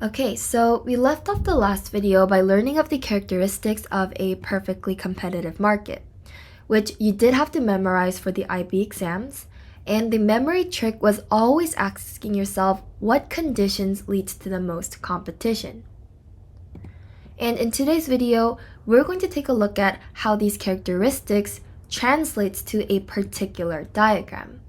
Okay, so we left off the last video by learning of the characteristics of a perfectly competitive market, which you did have to memorize for the IB exams, and the memory trick was always asking yourself what conditions leads to the most competition. And in today's video, we're going to take a look at how these characteristics translates to a particular diagram.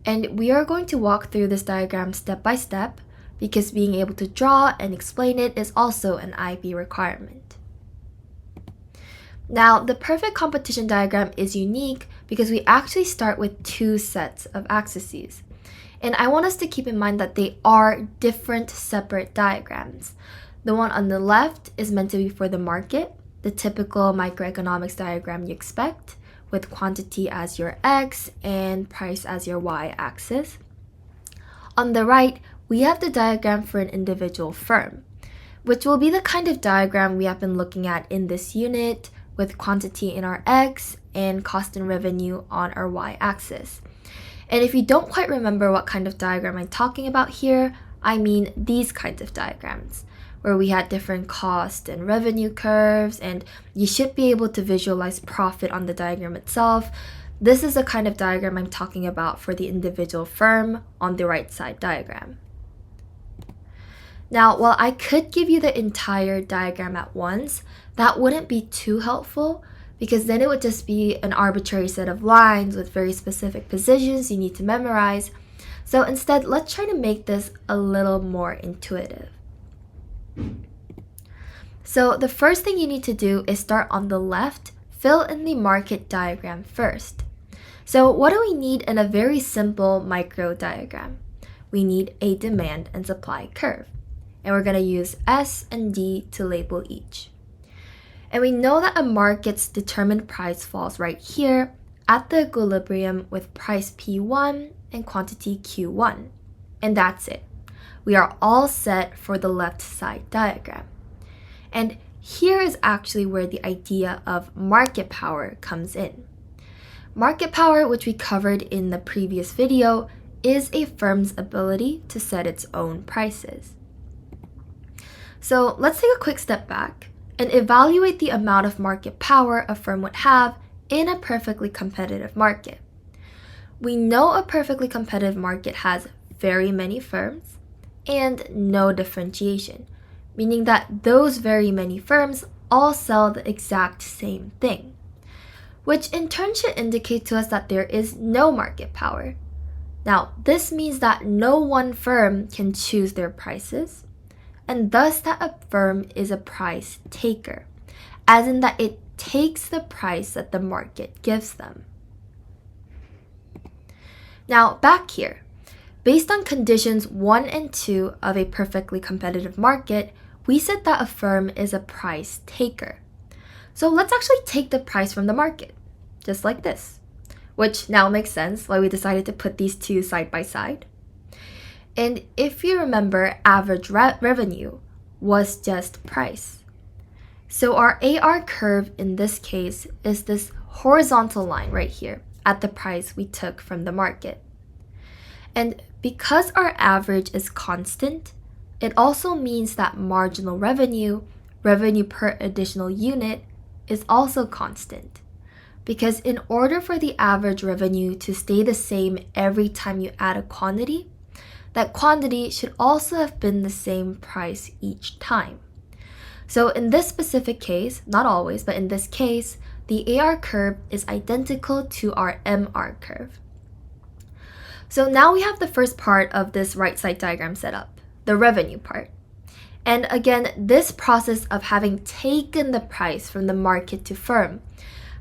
And we are going to walk through this diagram step by step, because being able to draw and explain it is also an IB requirement. Now, the perfect competition diagram is unique because we actually start with two sets of axes. And I want us to keep in mind that they are different separate diagrams. The one on the left is meant to be for the market, the typical microeconomics diagram you expect, with quantity as your x and price as your y-axis. On the right, we have the diagram for an individual firm, which will be the kind of diagram we have been looking at in this unit, with quantity in our x and cost and revenue on our y-axis. And if you don't quite remember what kind of diagram I'm talking about here, I mean these kinds of diagrams, where we had different cost and revenue curves, and you should be able to visualize profit on the diagram itself. This is the kind of diagram I'm talking about for the individual firm on the right side diagram. Now, while I could give you the entire diagram at once, that wouldn't be too helpful, because then it would just be an arbitrary set of lines with very specific positions you need to memorize. So instead, let's try to make this a little more intuitive. So the first thing you need to do is start on the left, fill in the market diagram first. So what do we need in a very simple micro diagram? We need a demand and supply curve. And we're going to use S and D to label each. And we know that a market's determined price falls right here at the equilibrium with price P1 and quantity Q1. And that's it. We are all set for the left side diagram. And here is actually where the idea of market power comes in. Market power, which we covered in the previous video, is a firm's ability to set its own prices. So let's take a quick step back and evaluate the amount of market power a firm would have in a perfectly competitive market. We know a perfectly competitive market has very many firms and no differentiation, meaning that those very many firms all sell the exact same thing, which in turn should indicate to us that there is no market power. Now, this means that no one firm can choose their prices, and thus that a firm is a price taker, as in that it takes the price that the market gives them. Now, back here, based on conditions 1 and 2 of a perfectly competitive market, we said that a firm is a price taker. So let's actually take the price from the market, just like this, which now makes sense why we decided to put these two side by side. And if you remember, average revenue was just price. So our AR curve in this case is this horizontal line right here at the price we took from the market. And because our average is constant, it also means that marginal revenue per additional unit, is also constant. Because in order for the average revenue to stay the same every time you add a quantity, that quantity should also have been the same price each time. So in this specific case, not always, but in this case, the AR curve is identical to our MR curve. So now we have the first part of this right side diagram set up, the revenue part. And again, this process of having taken the price from the market to firm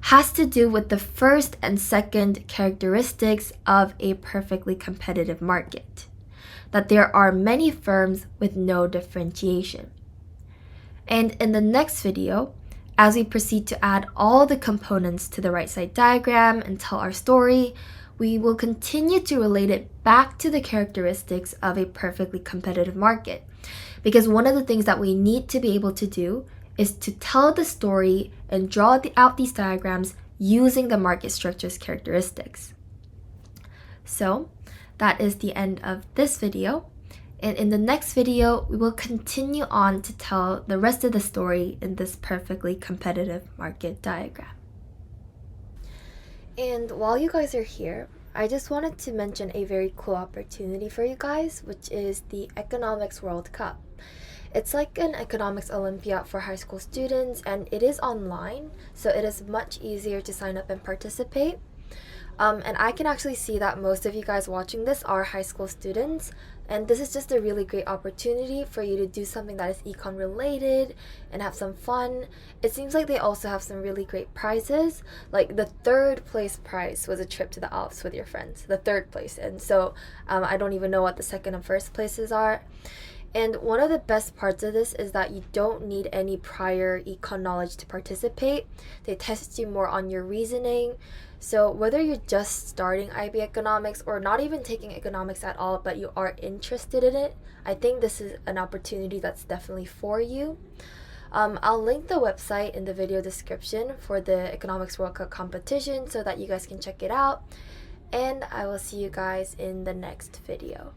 has to do with the first and second characteristics of a perfectly competitive market, that there are many firms with no differentiation. And in the next video, as we proceed to add all the components to the right side diagram and tell our story, we will continue to relate it back to the characteristics of a perfectly competitive market. Because one of the things that we need to be able to do is to tell the story and draw out these diagrams using the market structure's characteristics. So that is the end of this video. And in the next video, we will continue on to tell the rest of the story in this perfectly competitive market diagram. And while you guys are here, I just wanted to mention a very cool opportunity for you guys, which is the Economics World Cup. It's like an economics Olympiad for high school students, and it is online, so it is much easier to sign up and participate. And I can actually see that most of you guys watching this are high school students, and this is just a really great opportunity for you to do something that is econ related and have some fun. It seems like they also have some really great prizes. Like the third place prize was a trip to the Alps with your friends, the third place. And so I don't even know what the second and first places are. And one of the best parts of this is that you don't need any prior econ knowledge to participate. They test you more on your reasoning. So whether you're just starting IB economics or not even taking economics at all, but you are interested in it, I think this is an opportunity that's definitely for you. I'll link the website in the video description for the Economics World Cup competition so that you guys can check it out. And I will see you guys in the next video.